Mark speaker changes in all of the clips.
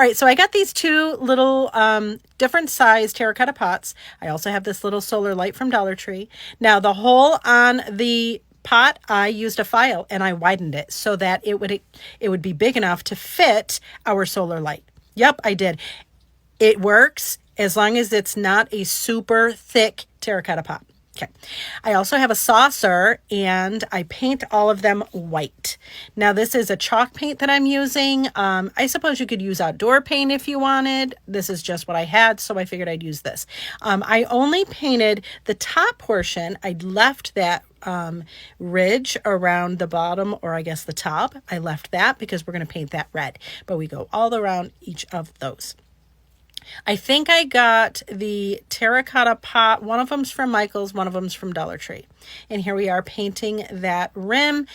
Speaker 1: All right, so I got these two little different size terracotta pots. I also have this little solar light from Dollar Tree. Now the hole on the pot, I used a file and I widened it so that it would be big enough to fit our solar light. Yep, I did. It works as long as it's not a super thick terracotta pot. Okay. I also have a saucer and I paint all of them white. Now this is a chalk paint that I'm using. I suppose you could use outdoor paint if you wanted. This is just what I had, so I figured I'd use this. I only painted the top portion. I left that ridge around the bottom, or I guess the top. I left that because we're going to paint that red, but we go all around each of those. I think I got the terracotta pot. One of them's from Michael's, one of them's from Dollar Tree. And here we are painting that rim.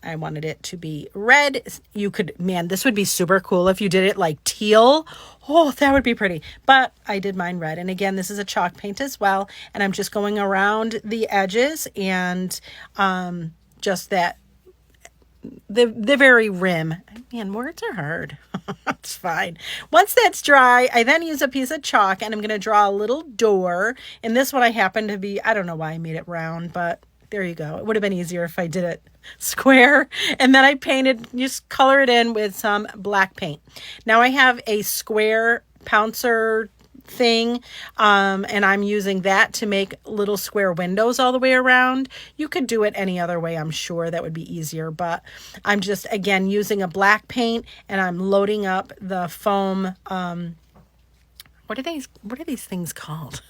Speaker 1: I wanted it to be red. You could, man, this would be super cool if you did it like teal. Oh, that would be pretty. But I did mine red. And again, this is a chalk paint as well. And I'm just going around the edges and just that the very rim. Man, words are hard. It's fine. Once that's dry, I then use a piece of chalk and I'm going to draw a little door. And this one I happen to be, I don't know why I made it round, but there you go. It would have been easier if I did it square. And then I painted, just color it in with some black paint. Now I have a square pouncer thing, and I'm using that to make little square windows all the way around. You could do it any other way, I'm sure that would be easier, but I'm just again using a black paint and I'm loading up the foam. What are these things called?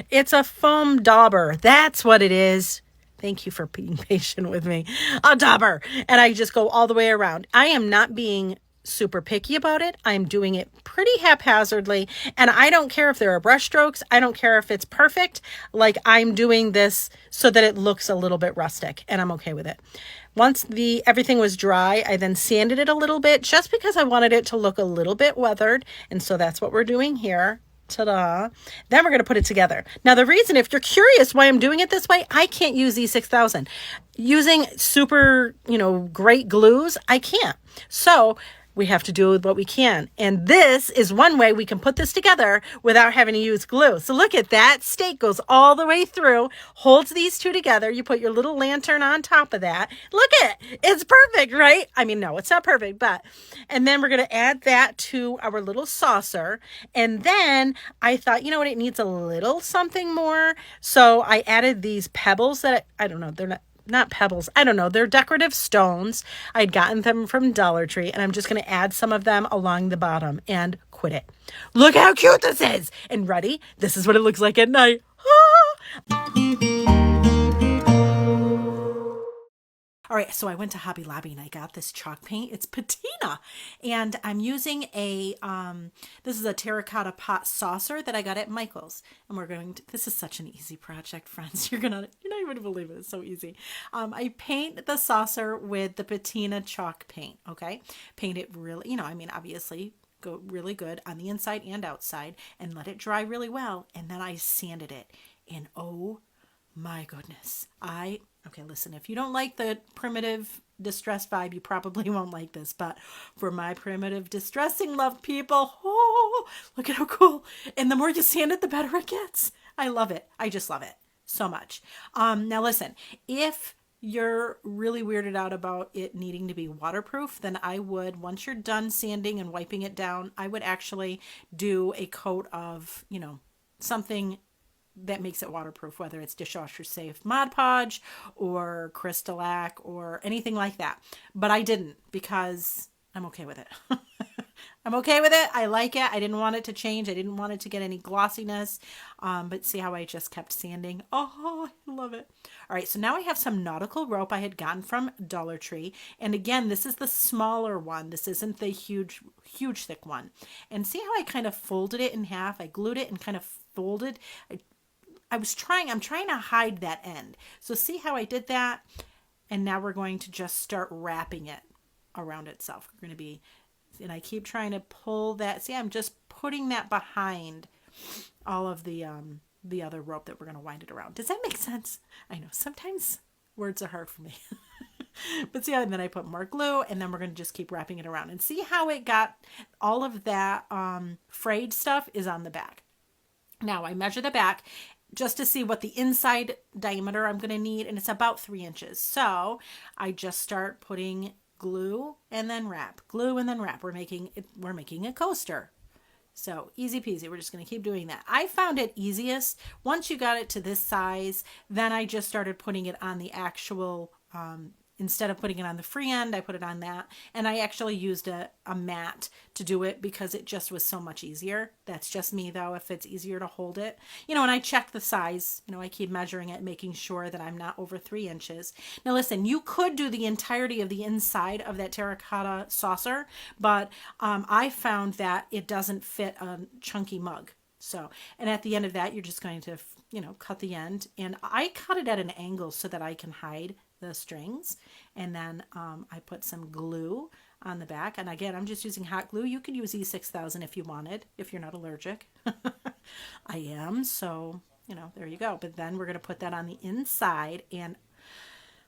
Speaker 1: It's a foam dauber. That's what it is. Thank you for being patient with me. A dauber. And I just go all the way around. I am not being super picky about it. I'm doing it pretty haphazardly, and I don't care if there are brush strokes. I don't care if it's perfect. Like, I'm doing this so that it looks a little bit rustic, and I'm okay with it. Once everything was dry, I then sanded it a little bit just because I wanted it to look a little bit weathered, and so that's what we're doing here. Ta-da. Then we're going to put it together. Now, the reason, if you're curious why I'm doing it this way, I can't use E6000. Using super, great glues, I can't. So we have to do what we can. And this is one way we can put this together without having to use glue. So look at that. Stake goes all the way through, holds these two together. You put your little lantern on top of that. Look at it. It's perfect, right? I mean, no, it's not perfect, but, and then we're going to add that to our little saucer. And then I thought, you know what? It needs a little something more. So I added these pebbles that I don't know. They're not pebbles. I don't know. They're decorative stones. I'd gotten them from Dollar Tree, and I'm just going to add some of them along the bottom and quit it. Look how cute this is. And ready? This is what it looks like at night. All right, so I went to Hobby Lobby and I got this chalk paint. It's patina, and I'm using this is a terracotta pot saucer that I got at Michael's, and we're going to. This is such an easy project, friends. You're not even gonna believe it. It's so easy. I paint the saucer with the patina chalk paint. Okay, paint it really. Obviously go really good on the inside and outside, and let it dry really well, and then I sanded it, and oh my goodness, okay, listen, if you don't like the primitive distress vibe, you probably won't like this, but for my primitive distressing love people, oh, look at how cool. And the more you sand it, the better it gets. I love it. I just love it so much. Now listen, if you're really weirded out about it needing to be waterproof, then I would, once you're done sanding and wiping it down, I would actually do a coat of, something that makes it waterproof, whether it's dishwasher safe Mod Podge or Crystalac or anything like that. But I didn't, because I'm okay with it. I'm okay with it. I like it. I didn't want it to change. I didn't want it to get any glossiness. But see how I just kept sanding? Oh, I love it. All right, so now I have some nautical rope I had gotten from Dollar Tree. And again, this is the smaller one. This isn't the huge thick one. And see how I kind of folded it in half? I glued it and kind of folded. I'm trying to hide that end. So see how I did that? And now we're going to just start wrapping it around itself. We're going to be, and I keep trying to pull that. See, I'm just putting that behind all of the other rope that we're going to wind it around. Does that make sense? I know sometimes words are hard for me. But see, and then I put more glue, and then we're going to just keep wrapping it around and see how it got all of that frayed stuff is on the back. Now I measure the back just to see what the inside diameter I'm going to need, and it's about 3 inches. So I just start putting glue and then wrap, glue and then wrap. We're making a coaster. So easy peasy. We're just going to keep doing that. I found it easiest once you got it to this size. Then I just started putting it on the actual instead of putting it on the free end, I put it on that. And I actually used a mat to do it because it just was so much easier. That's just me though, if it's easier to hold it. You know, and I check the size. You know, I keep measuring it, making sure that I'm not over 3 inches. Now listen, you could do the entirety of the inside of that terracotta saucer, but I found that it doesn't fit a chunky mug. So, and at the end of that, you're just going to, you know, cut the end. And I cut it at an angle so that I can hide the strings. And then I put some glue on the back. And again, I'm just using hot glue. You could use E6000 if you wanted, if you're not allergic. I am. So, you know, there you go. But then we're going to put that on the inside. And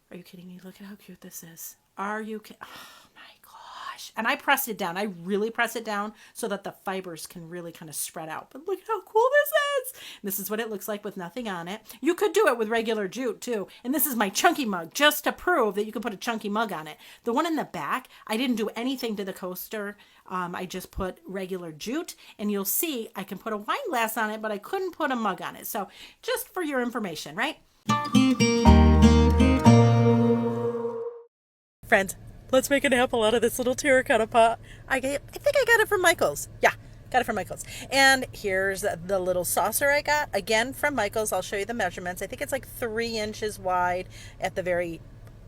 Speaker 1: are you kidding me? Look at how cute this is. Are you kidding? Oh my gosh. And I pressed it down. I really press it down so that the fibers can really kind of spread out. But look at how cool this is. This is what it looks like with nothing on it. You could do it with regular jute too. And this is my chunky mug just to prove that you can put a chunky mug on it. The one in the back, I didn't do anything to the coaster. I just put regular jute, and you'll see I can put a wine glass on it, but I couldn't put a mug on it. So just for your information, right? Friends, let's make an apple out of this little terracotta pot. I think I got it from Michael's. Yeah, got it from Michael's. And here's the little saucer I got, again from Michael's. I'll show you the measurements. I think it's like 3 inches wide at the very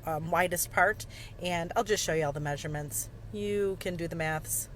Speaker 1: widest part. And I'll just show you all the measurements. You can do the maths.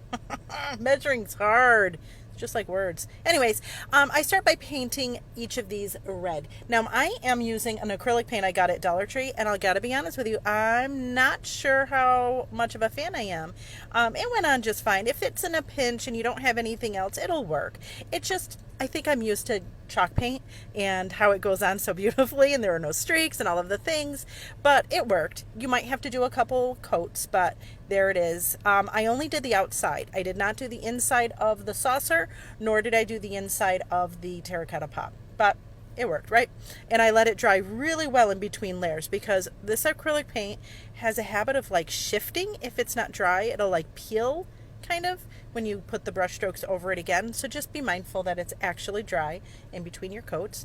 Speaker 1: Measuring's hard. Just like words. Anyways, I start by painting each of these red. Now, I am using an acrylic paint I got at Dollar Tree, and I gotta be honest with you, I'm not sure how much of a fan I am. It went on just fine. If it's in a pinch and you don't have anything else, it'll work. It just, I think I'm used to chalk paint and how it goes on so beautifully, and there are no streaks and all of the things, but it worked. You might have to do a couple coats, but there it is. I only did the outside. I did not do the inside of the saucer, nor did I do the inside of the terracotta pot, but it worked, right? And I let it dry really well in between layers, because this acrylic paint has a habit of like shifting. If it's not dry, it'll like peel kind of when you put the brush strokes over it again. So just be mindful that it's actually dry in between your coats.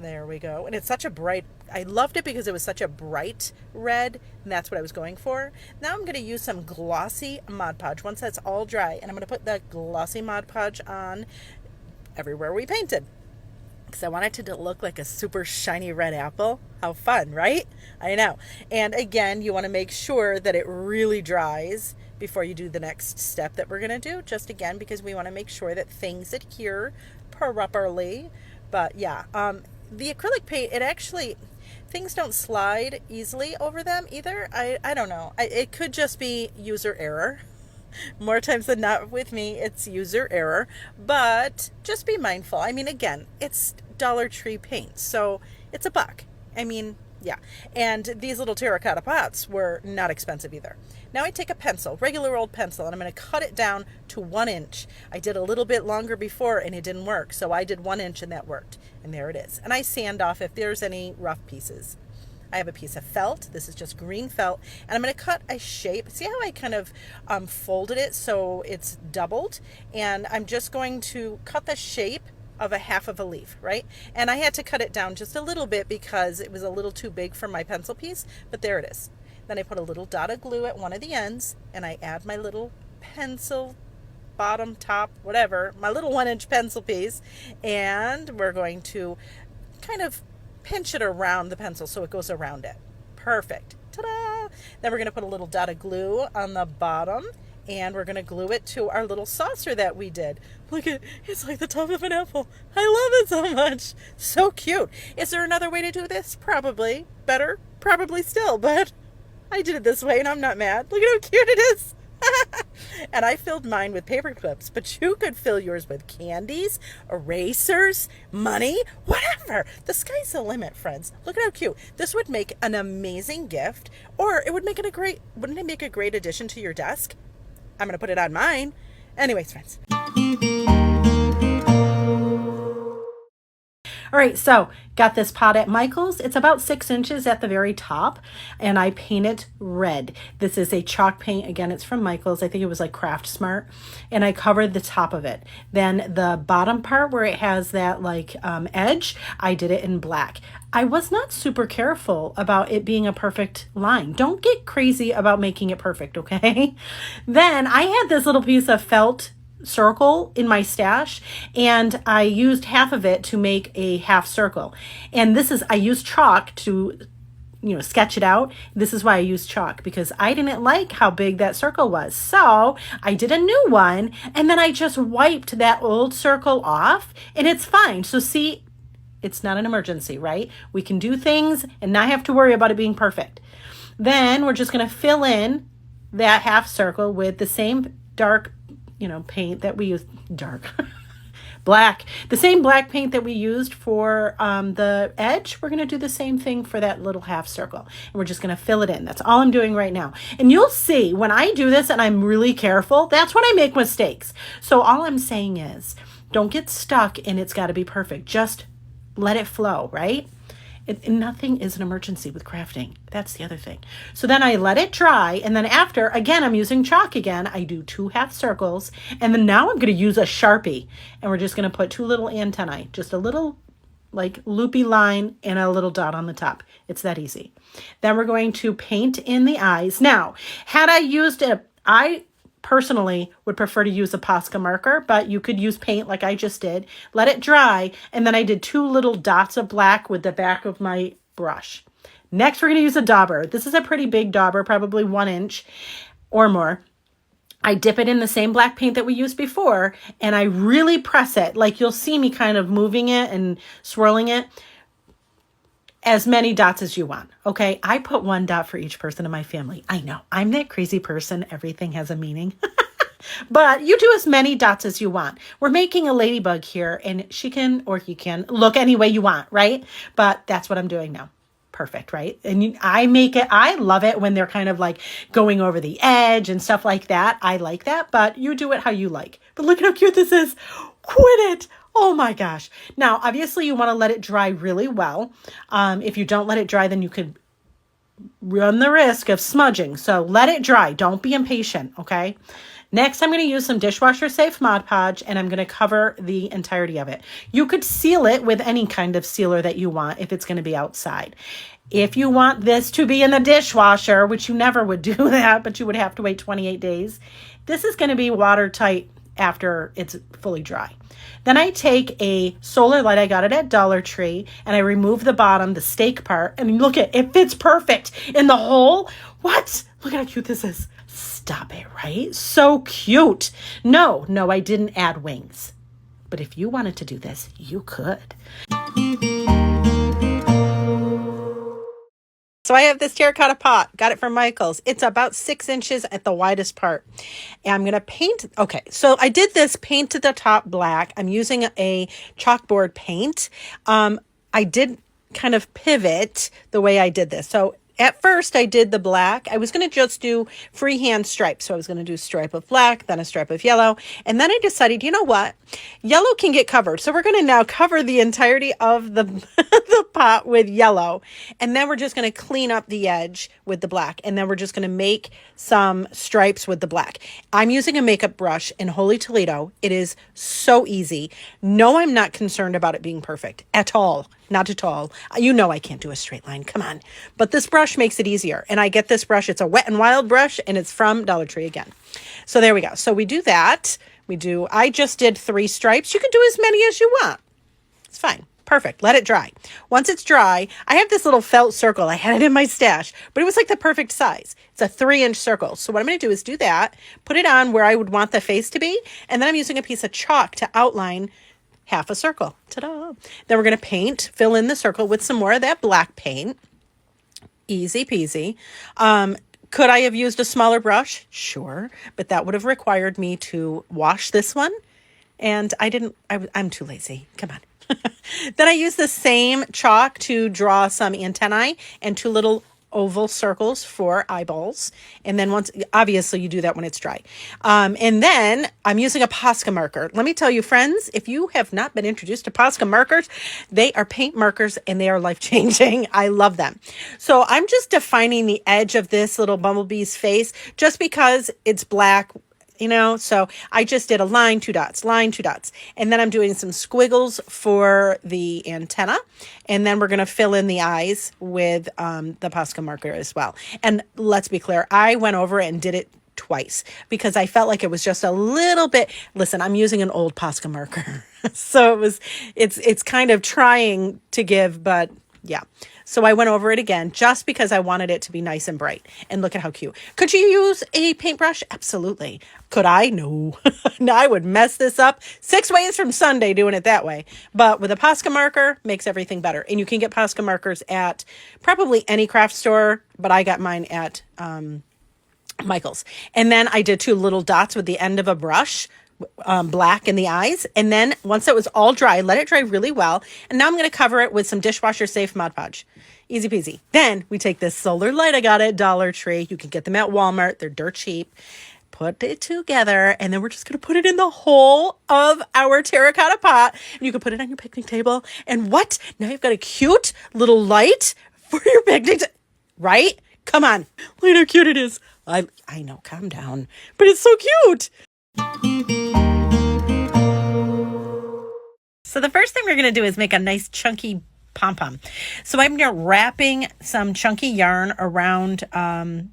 Speaker 1: There we go. And it's such a bright, I loved it because it was such a bright red, and that's what I was going for. Now I'm going to use some glossy Mod Podge once that's all dry, and I'm going to put that glossy Mod Podge on everywhere we painted, because I want it to look like a super shiny red apple. How fun, right? I know. And again, you want to make sure that it really dries before you do the next step that we're going to do, just again because we want to make sure that things adhere properly. But yeah, the acrylic paint, it actually, things don't slide easily over them either. I don't know. It could just be user error. More times than not with me, it's user error. But just be mindful. I mean, again, it's Dollar Tree paint, so it's $1. I mean, yeah. And these little terracotta pots were not expensive either. Now I take a pencil, regular old pencil, and I'm going to cut it down to 1 inch. I did a little bit longer before and it didn't work, so I did 1 inch and that worked. And there it is. And I sand off if there's any rough pieces. I have a piece of felt. This is just green felt. And I'm going to cut a shape. See how I kind of folded it so it's doubled? And I'm just going to cut the shape of a half of a leaf, right? And I had to cut it down just a little bit because it was a little too big for my pencil piece, but there it is. Then I put a little dot of glue at one of the ends, and I add my little pencil, bottom, top, whatever, my little 1 inch pencil piece, and we're going to kind of pinch it around the pencil so it goes around it. Perfect. Ta-da! Then we're going to put a little dot of glue on the bottom, and we're going to glue it to our little saucer that we did. Look at, it's like the top of an apple. I love it so much. So cute. Is there another way to do this? Probably. Better? Probably still, but I did it this way and I'm not mad. Look at how cute it is. And I filled mine with paper clips, but you could fill yours with candies, erasers, money, whatever. The sky's the limit, friends. Look at how cute. This would make an amazing gift, or it would make it wouldn't it make a great addition to your desk? I'm going to put it on mine. Anyways, friends. All right, so got this pot at Michael's. It's about 6 inches at the very top, and I paint it red. This is a chalk paint. Again, it's from Michael's. I think it was like Craft Smart, and I covered the top of it. Then the bottom part where it has that like edge, I did it in black. I was not super careful about it being a perfect line. Don't get crazy about making it perfect, okay? Then I had this little piece of felt circle in my stash, and I used half of it to make a half circle. And I used chalk to sketch it out. This is why I used chalk, because I didn't like how big that circle was. So I did a new one, and then I just wiped that old circle off, and it's fine. So see, it's not an emergency, right? We can do things and not have to worry about it being perfect. Then we're just going to fill in that half circle with the same dark paint that we used, black, the same black paint that we used for the edge. We're going to do the same thing for that little half circle, and we're just going to fill it in. That's all I'm doing right now. And you'll see when I do this and I'm really careful, that's when I make mistakes. So all I'm saying is don't get stuck and it's got to be perfect. Just let it flow, right? Nothing is an emergency with crafting. That's the other thing. So then I let it dry, and then after, again, I'm using chalk again. I do 2 half circles, and then now I'm going to use a Sharpie, and we're just going to put 2 little antennae, just a little like loopy line and a little dot on the top. It's that easy. Then we're going to paint in the eyes. Now, had I used I personally would prefer to use a Posca marker, but you could use paint like I just did. Let it dry, and then I did 2 little dots of black with the back of my brush. Next, we're going to use a dauber. This is a pretty big dauber, probably 1 inch or more. I dip it in the same black paint that we used before, and I really press it. Like you'll see me kind of moving it and swirling it. As many dots as you want. Okay. I put 1 dot for each person in my family. I know I'm that crazy person. Everything has a meaning, but you do as many dots as you want. We're making a ladybug here, and she can, or he can look any way you want. Right. But that's what I'm doing now. Perfect. Right. And I love it when they're kind of like going over the edge and stuff like that. I like that, but you do it how you like. But look at how cute this is. Quit it. Oh my gosh. Now, obviously you want to let it dry really well. If you don't let it dry, then you could run the risk of smudging. So let it dry. Don't be impatient. Okay. Next, I'm going to use some dishwasher safe Mod Podge, and I'm going to cover the entirety of it. You could seal it with any kind of sealer that you want if it's going to be outside. If you want this to be in the dishwasher, which you never would do that, but you would have to wait 28 days, this is going to be watertight after it's fully dry. Then I take a solar light, I got it at Dollar Tree, and I remove the bottom, the stake part, and look at it fits perfect in the hole. What? Look at how cute this is. Stop it, right? So cute. No, I didn't add wings. But if you wanted to do this, you could. So I have this terracotta pot, got it from Michael's. It's about 6 inches at the widest part. And I'm going to paint. Okay, so I did this paint to the top black. I'm using a chalkboard paint. I did kind of pivot the way I did this. So at first I did the black. I was going to just do freehand stripes. So I was going to do a stripe of black, then a stripe of yellow. And then I decided, you know what? Yellow can get covered. So we're going to now cover the entirety of the, the pot with yellow. And then we're just going to clean up the edge with the black. And then we're just going to make some stripes with the black. I'm using a makeup brush in Holy Toledo. It is so easy. No, I'm not concerned about it being perfect at all. Not at all. You know I can't do a straight line. Come on. But this brush makes it easier. And I get this brush. It's a Wet n Wild brush, and it's from Dollar Tree again. So there we go. So we do that. I just did 3 stripes. You can do as many as you want. It's fine. Perfect. Let it dry. Once it's dry, I have this little felt circle. I had it in my stash, but it was like the perfect size. It's a 3-inch circle. So what I'm going to do is do that, put it on where I would want the face to be, and then I'm using a piece of chalk to outline half a circle. Ta-da! Then we're going to fill in the circle with some more of that black paint. Easy peasy. Could I have used a smaller brush? Sure, but that would have required me to wash this one. And I didn't, I'm too lazy. Come on. Then I used the same chalk to draw some antennae and two little oval circles for eyeballs. And then once, obviously you do that when it's dry. And then I'm using a Posca marker. Let me tell you, friends, if you have not been introduced to Posca markers, they are paint markers and they are life-changing. I love them. So I'm just defining the edge of this little bumblebee's face just because it's black, so I just did a line, two dots, line, two dots. And then I'm doing some squiggles for the antenna. And then we're going to fill in the eyes with the Posca marker as well. And let's be clear, I went over and did it twice because I felt like it was just a little bit, listen, I'm using an old Posca marker. So it's kind of trying to give, but yeah. So I went over it again just because I wanted it to be nice and bright. And look at how cute. Could you use a paintbrush? Absolutely. Could I? No. No, I would mess this up 6 ways from Sunday doing it that way. But with a Posca marker, makes everything better. And you can get Posca markers at probably any craft store, but I got mine at Michael's. And then I did 2 little dots with the end of a brush, black in the eyes. And then once it was all dry, let it dry really well. And now I'm going to cover it with some dishwasher safe Mod Podge. Easy peasy. Then we take this solar light I got at Dollar Tree. You can get them at Walmart. They're dirt cheap. Put it together, and then we're just going to put it in the hole of our terracotta pot. And you can put it on your picnic table. And what? Now you've got a cute little light for your picnic, right? Come on. Look how cute it is. I know, calm down. But it's so cute. So the first thing we're going to do is make a nice chunky pom-pom. So I'm wrapping some chunky yarn around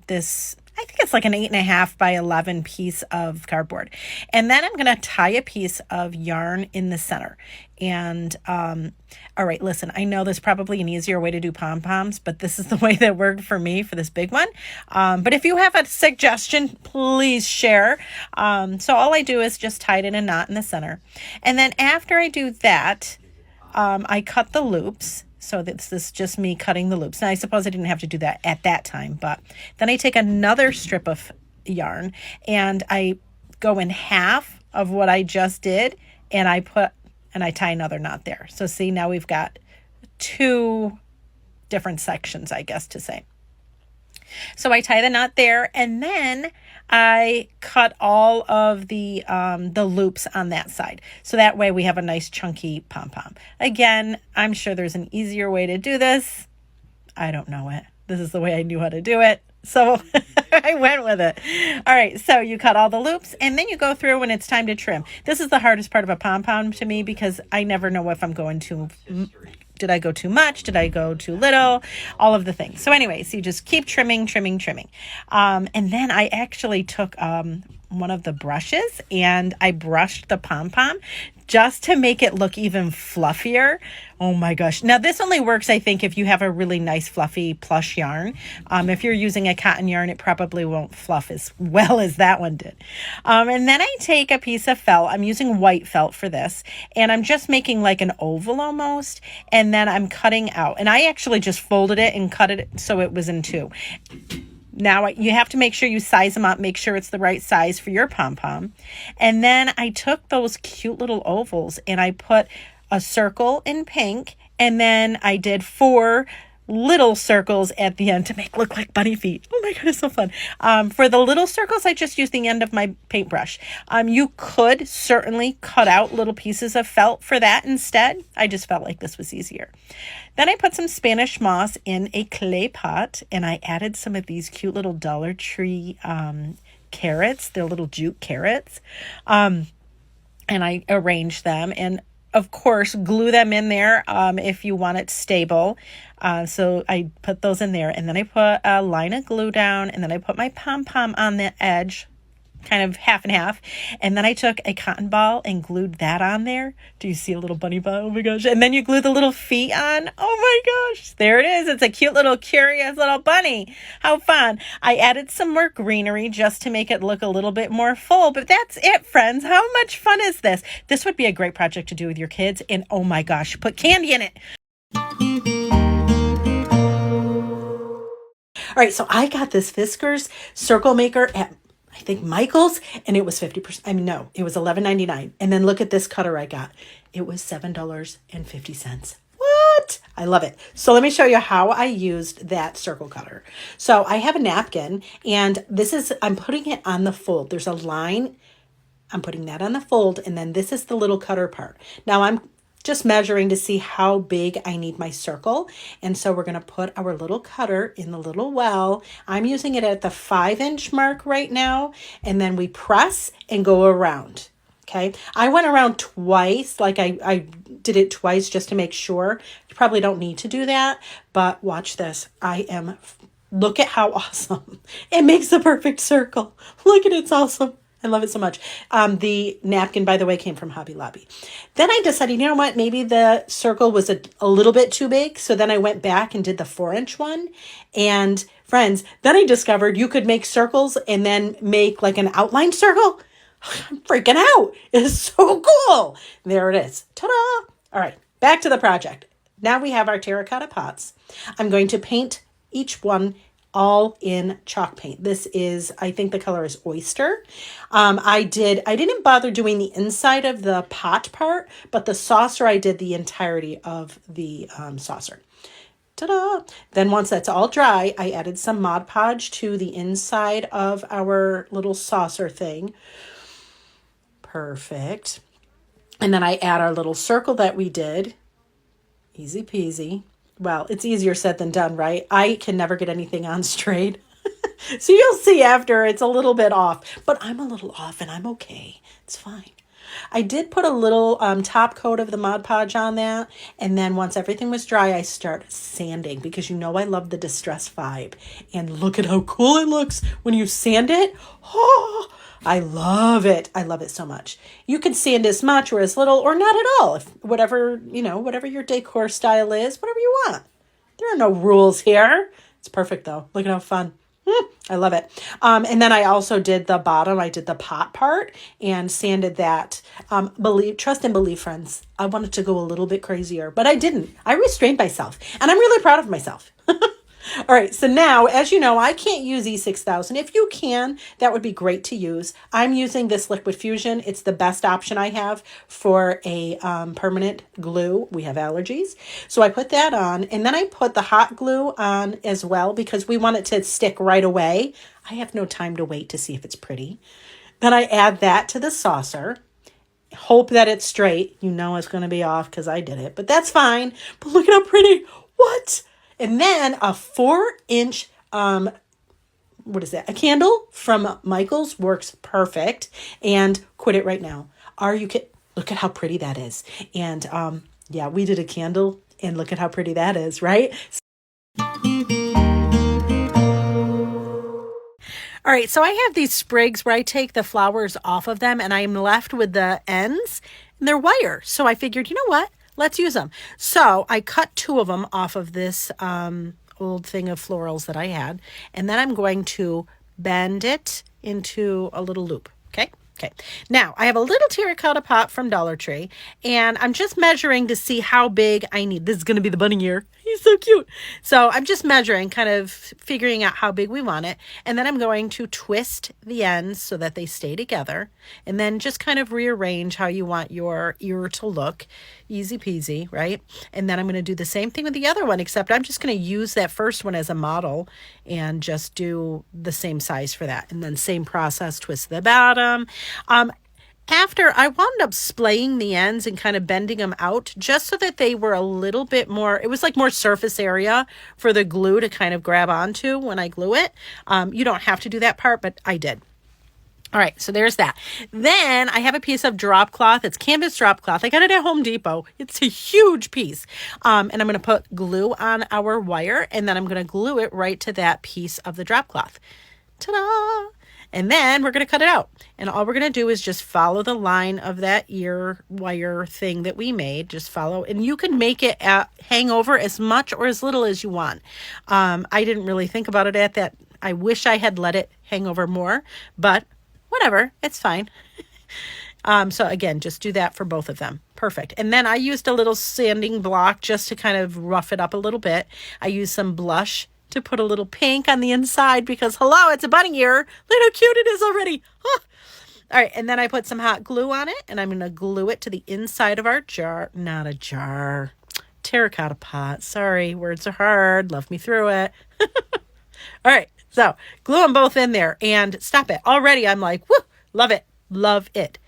Speaker 1: this, I think it's like an 8.5 by 11 piece of cardboard. And then I'm going to tie a piece of yarn in the center. And, all right, listen, I know there's probably an easier way to do pom-poms, but this is the way that worked for me for this big one. But if you have a suggestion, please share. So all I do is just tie it in a knot in the center. And then after I do that, I cut the loops. So this is just me cutting the loops. Now, I suppose I didn't have to do that at that time, but then I take another strip of yarn and I go in half of what I just did, and I tie another knot there. So see, now we've got 2 different sections, I guess to say. So I tie the knot there, and then I cut all of the loops on that side. So that way we have a nice chunky pom-pom. Again, I'm sure there's an easier way to do this. I don't know it. This is the way I knew how to do it. So I went with it. All right. So you cut all the loops, and then you go through when it's time to trim. This is the hardest part of a pom-pom to me because I never know if I'm going to... Did I go too much? Did I go too little? All of the things. So anyways, you just keep trimming. And then I actually took one of the brushes and I brushed the pom-pom just to make it look even fluffier. Oh my gosh. Now this only works, I think, if you have a really nice fluffy plush yarn. If you're using a cotton yarn, it probably won't fluff as well as that one did. And then I take a piece of felt. I'm using white felt for this, and I'm just making like an oval almost. And then I'm cutting out, and I actually just folded it and cut it so it was in 2. Now you have to make sure you size them up, make sure it's the right size for your pom-pom. And then I took those cute little ovals and I put a circle in pink, and then I did 4 little circles at the end to make look like bunny feet. Oh my God, it's so fun. For the little circles, I just used the end of my paintbrush. You could certainly cut out little pieces of felt for that instead. I just felt like this was easier. Then I put some Spanish moss in a clay pot, and I added some of these cute little Dollar Tree carrots. They're little jute carrots. And I arranged them, and of course, glue them in there if you want it stable. So I put those in there, and then I put a line of glue down, and then I put my pom-pom on the edge, kind of half and half. And then I took a cotton ball and glued that on there. Do you see a little bunny ball? Oh my gosh. And then you glue the little feet on. Oh my gosh. There it is. It's a cute little curious little bunny. How fun. I added some more greenery just to make it look a little bit more full. But that's it, friends. How much fun is this? This would be a great project to do with your kids. And oh my gosh, put candy in it. right, so I got this Fiskars circle maker at I think Michael's, and it was 50%. I mean, no, it was $11.99. And then look at this cutter I got. It was $7.50. What? I love it. So let me show you how I used that circle cutter. So I have a napkin, and I'm putting it on the fold. There's a line. I'm putting that on the fold, and then this is the little cutter part. Now I'm just measuring to see how big I need my circle. And so we're going to put our little cutter in the little well. I'm using it at the 5-inch mark right now. And then we press and go around. Okay. I went around twice. Like I did it twice just to make sure. You probably don't need to do that, but watch this. Look at how awesome. It makes the perfect circle. Look at it. It's awesome. I love it so much. The napkin, by the way, came from Hobby Lobby. Then I decided, you know what? Maybe the circle was a little bit too big. So then I went back and did the 4-inch one. And friends, then I discovered you could make circles and then make like an outline circle. I'm freaking out. It's so cool. There it is. Ta-da! All right, back to the project. Now we have our terracotta pots. I'm going to paint each one all in chalk paint. This is, I think the color is oyster. I didn't bother doing the inside of the pot part, but the saucer, I did the entirety of the saucer. Ta-da! Then once that's all dry, I added some Mod Podge to the inside of our little saucer thing. Perfect. And then I add our little circle that we did. Easy peasy. Well, it's easier said than done, right? I can never get anything on straight. So you'll see after it's a little bit off, but I'm a little off and I'm okay. It's fine. I did put a little top coat of the Mod Podge on that. And then once everything was dry, I started sanding because you know I love the distress vibe. And look at how cool it looks when you sand it. Oh, I love it. I love it so much. You can sand as much or as little or not at all. If whatever your decor style is, whatever you want. There are no rules here. It's perfect though. Look at how fun. I love it. And then I also did the bottom. I did the pot part and sanded that. Trust and believe, friends. I wanted to go a little bit crazier, but I didn't. I restrained myself and I'm really proud of myself. All right, so now, as you know, I can't use E6000. If you can, that would be great to use. I'm using this Liquid Fusion. It's the best option I have for a permanent glue. We have allergies. So I put that on, and then I put the hot glue on as well because we want it to stick right away. I have no time to wait to see if it's pretty. Then I add that to the saucer. Hope that it's straight. You know it's going to be off because I did it, but that's fine. But look at how pretty. What? And then a 4-inch, what is that? A candle from Michael's works perfect. And quit it right now. Look at how pretty that is. And yeah, we did a candle and look at how pretty that is, right? All right, so I have these sprigs where I take the flowers off of them and I'm left with the ends and they're wire. So I figured, you know what? Let's use them. So I cut 2 of them off of this old thing of florals that I had. And then I'm going to bend it into a little loop. Okay. Okay. Now I have a little terracotta pot from Dollar Tree and I'm just measuring to see how big I need. This is going to be the bunny ear. He's so cute. So I'm just measuring, kind of figuring out how big we want it. And then I'm going to twist the ends so that they stay together and then just kind of rearrange how you want your ear to look. Easy peasy, right? And then I'm going to do the same thing with the other one, except I'm just going to use that first one as a model and just do the same size for that. And then same process, twist the bottom. After I wound up splaying the ends and kind of bending them out just so that they were a little bit more, it was like more surface area for the glue to kind of grab onto when I glue it. You don't have to do that part, but I did. All right, so there's that. Then I have a piece of drop cloth. It's canvas drop cloth. I got it at Home Depot. It's a huge piece. And I'm going to put glue on our wire, and then I'm going to glue it right to that piece of the drop cloth. Ta-da! And then we're going to cut it out. And all we're going to do is just follow the line of that ear wire thing that we made. Just follow. And you can make it hang over as much or as little as you want. I didn't really think about it at that. I wish I had let it hang over more, but whatever, it's fine. So again, just do that for both of them. Perfect. And then I used a little sanding block just to kind of rough it up a little bit. I used some blush to put a little pink on the inside because, hello, it's a bunny ear. Look how cute it is already. Huh. All right, and then I put some hot glue on it, and I'm going to glue it to the inside of our jar. Not a jar. Terracotta pot. Sorry, words are hard. Love me through it. All right, so glue them both in there and stop it. Already I'm like, whoo, love it. Love it.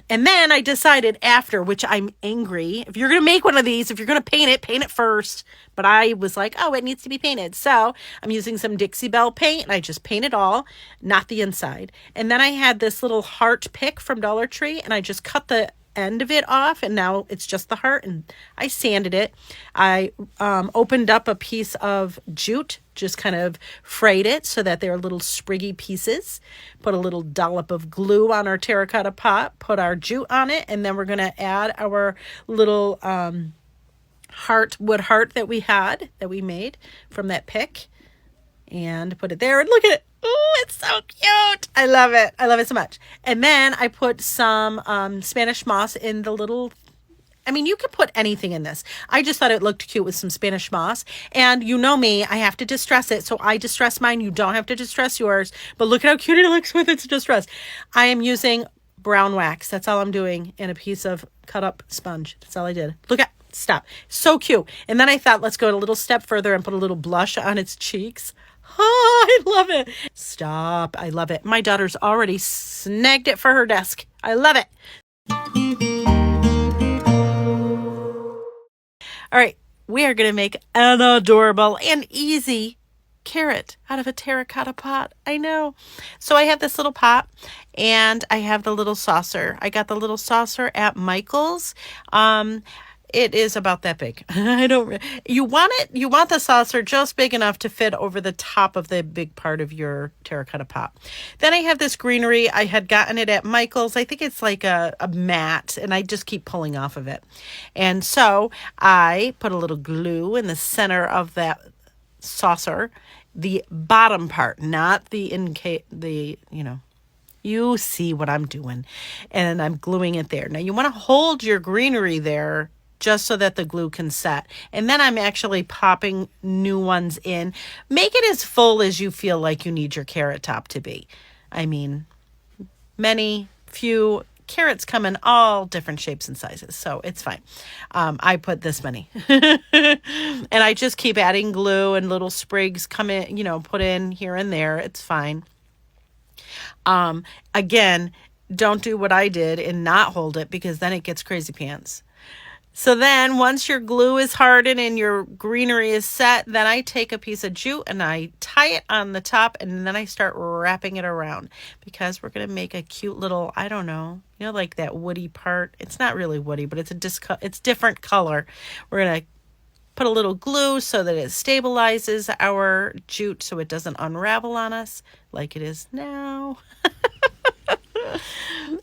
Speaker 1: And then I decided after, which I'm angry, if you're going to make one of these, if you're going to paint it first. But I was like, oh, it needs to be painted. So I'm using some Dixie Belle paint and I just paint it all, not the inside. And then I had this little heart pick from Dollar Tree and I just cut the end of it off and now it's just the heart and I sanded it. I opened up a piece of jute, just kind of frayed it so that they're little spriggy pieces. Put a little dollop of glue on our terracotta pot, put our jute on it, and then we're going to add our little wood heart that we made from that pick and put it there and look at it. Oh, it's so cute. I love it. I love it so much. And then I put some Spanish moss in the little, I mean, you could put anything in this. I just thought it looked cute with some Spanish moss. And you know me, I have to distress it. So I distress mine. You don't have to distress yours. But look at how cute it looks with its distress. I am using brown wax. That's all I'm doing. And a piece of cut up sponge. That's all I did. Look at, stop. So cute. And then I thought, let's go a little step further and put a little blush on its cheeks. Oh, I love it. Stop. I love it. My daughter's already snagged it for her desk. I love it. All right. We are going to make an adorable and easy carrot out of a terracotta pot. I know. So I have this little pot and I have the little saucer. I got the little saucer at Michael's. It is about that big. You want the saucer just big enough to fit over the top of the big part of your terracotta pot. Then I have this greenery. I had gotten it at Michael's. I think it's like a mat, and I just keep pulling off of it. And so I put a little glue in the center of that saucer, the bottom part, not you see what I'm doing. And I'm gluing it there. Now you want to hold your greenery there just so that the glue can set. And then I'm actually popping new ones in. Make it as full as you feel like you need your carrot top to be. I mean, few carrots come in all different shapes and sizes, so it's fine. I put this many. And I just keep adding glue and little sprigs come in, put in here and there. It's fine. Again, don't do what I did and not hold it because then it gets crazy pants. So then once your glue is hardened and your greenery is set, then I take a piece of jute and I tie it on the top and then I start wrapping it around because we're going to make a cute little, I don't know, like that woody part. It's not really woody, but it's different color. We're going to put a little glue so that it stabilizes our jute so it doesn't unravel on us like it is now.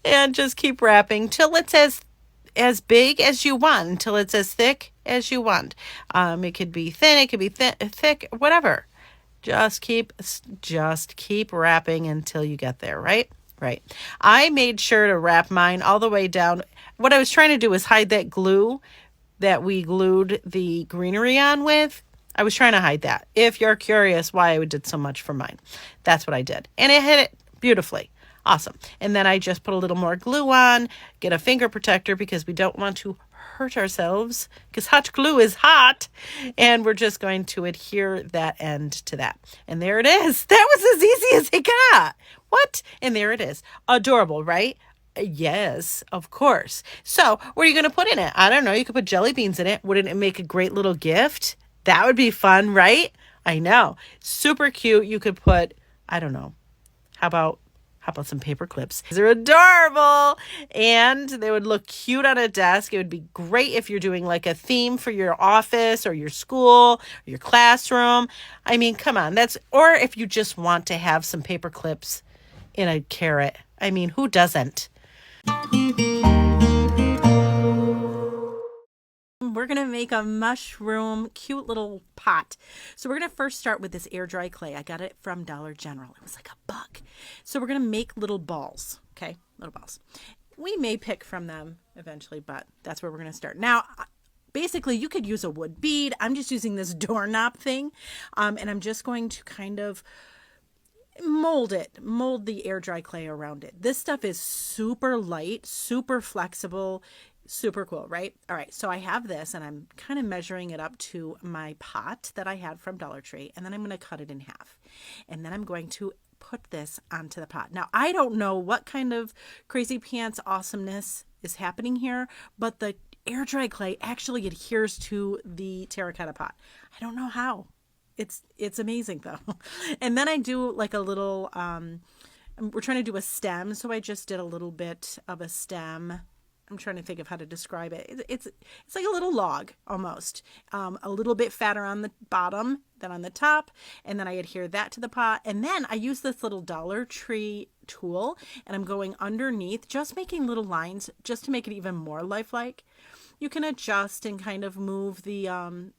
Speaker 1: And just keep wrapping till it's as big as you want, until it's as thick as you want. It could be thin, it could be thick, whatever. Just keep wrapping until you get there, right? Right. I made sure to wrap mine all the way down. What I was trying to do was hide that glue that we glued the greenery on with. I was trying to hide that. If you're curious why I did so much for mine, that's what I did. And it hit it beautifully. Awesome. And then I just put a little more glue on, get a finger protector because we don't want to hurt ourselves because hot glue is hot. And we're just going to adhere that end to that. And there it is. That was as easy as it got. What? And there it is. Adorable, right? Yes, of course. So what are you going to put in it? I don't know. You could put jelly beans in it. Wouldn't it make a great little gift? That would be fun, right? I know. Super cute. You could put, I don't know. How about some paper clips? They're adorable and they would look cute on a desk. It would be great if you're doing like a theme for your office or your school or your classroom. I mean, come on, or if you just want to have some paper clips in a carrot. I mean, who doesn't? We're going to make a mushroom cute little pot. So we're going to first start with this air dry clay. I got it from Dollar General. It was like $1. So we're going to make little balls. Okay, little balls. We may pick from them eventually, but that's where we're going to start. Now, basically you could use a wood bead. I'm just using this doorknob thing. And I'm just going to kind of mold the air dry clay around it. This stuff is super light, super flexible, super cool, right? All right, so I have this and I'm kind of measuring it up to my pot that I had from Dollar Tree, and then I'm going to cut it in half. And then I'm going to put this onto the pot. Now, I don't know what kind of crazy pants awesomeness is happening here, but the air dry clay actually adheres to the terracotta pot. I don't know how. It's amazing though. And then I do like a little we're trying to do a stem, so I just did a little bit of a stem. I'm trying to think of how to describe it. It's like a little log almost, a little bit fatter on the bottom than on the top, and then I adhere that to the pot, and then I use this little Dollar Tree tool, and I'm going underneath, just making little lines, just to make it even more lifelike. You can adjust and kind of move the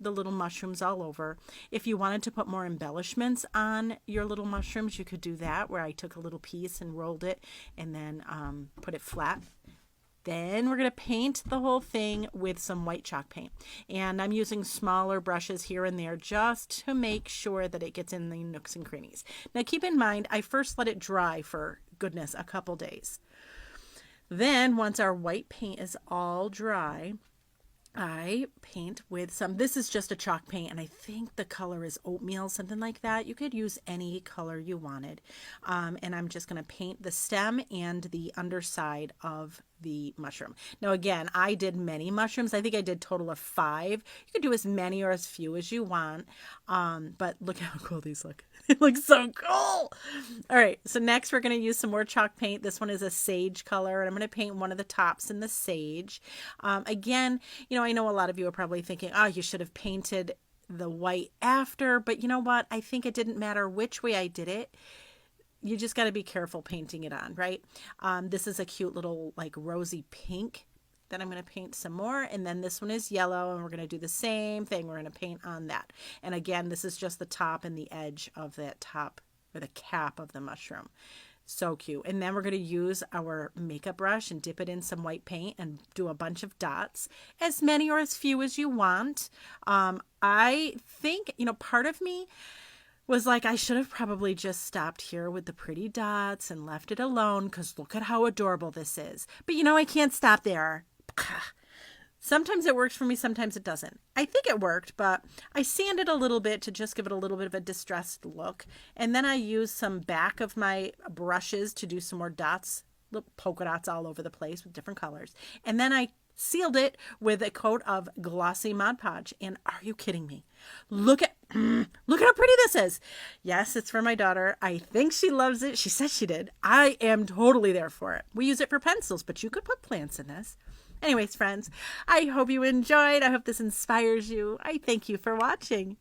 Speaker 1: little mushrooms all over. If you wanted to put more embellishments on your little mushrooms, you could do that, where I took a little piece and rolled it and then put it flat. Then we're going to paint the whole thing with some white chalk paint. And I'm using smaller brushes here and there just to make sure that it gets in the nooks and crannies. Now keep in mind, I first let it dry for, goodness, a couple days. Then once our white paint is all dry, I paint with some, this is just a chalk paint, and I think the color is oatmeal, something like that. You could use any color you wanted. And I'm just going to paint the stem and the underside of the mushroom. Now again, I did many mushrooms. I think I did total of 5. You could do as many or as few as you want. But look how cool these look. It looks so cool. All right, so next we're going to use some more chalk paint. This one is a sage color, and I'm going to paint one of the tops in the sage. Again, you know, I know a lot of you are probably thinking, oh, you should have painted the white after, but you know what? I think it didn't matter which way I did it. You just got to be careful painting it on, right? This is a cute little like rosy pink that I'm going to paint some more. And then this one is yellow, and we're going to do the same thing. We're going to paint on that. And again, this is just the top and the edge of that top, or the cap of the mushroom. So cute. And then we're going to use our makeup brush and dip it in some white paint and do a bunch of dots, as many or as few as you want. I think, you know, part of me was like, I should have probably just stopped here with the pretty dots and left it alone, because look at how adorable this is. But you know, I can't stop there. Sometimes it works for me, sometimes it doesn't. I think it worked, but I sanded a little bit to just give it a little bit of a distressed look. And then I used some back of my brushes to do some more dots, little polka dots all over the place with different colors. And then I sealed it with a coat of glossy Mod Podge. And are you kidding me? Look at how pretty this is. Yes, it's for my daughter. I think she loves it. She said she did. I am totally there for it. We use it for pencils, but you could put plants in this. Anyways, friends, I hope you enjoyed. I hope this inspires you. I thank you for watching.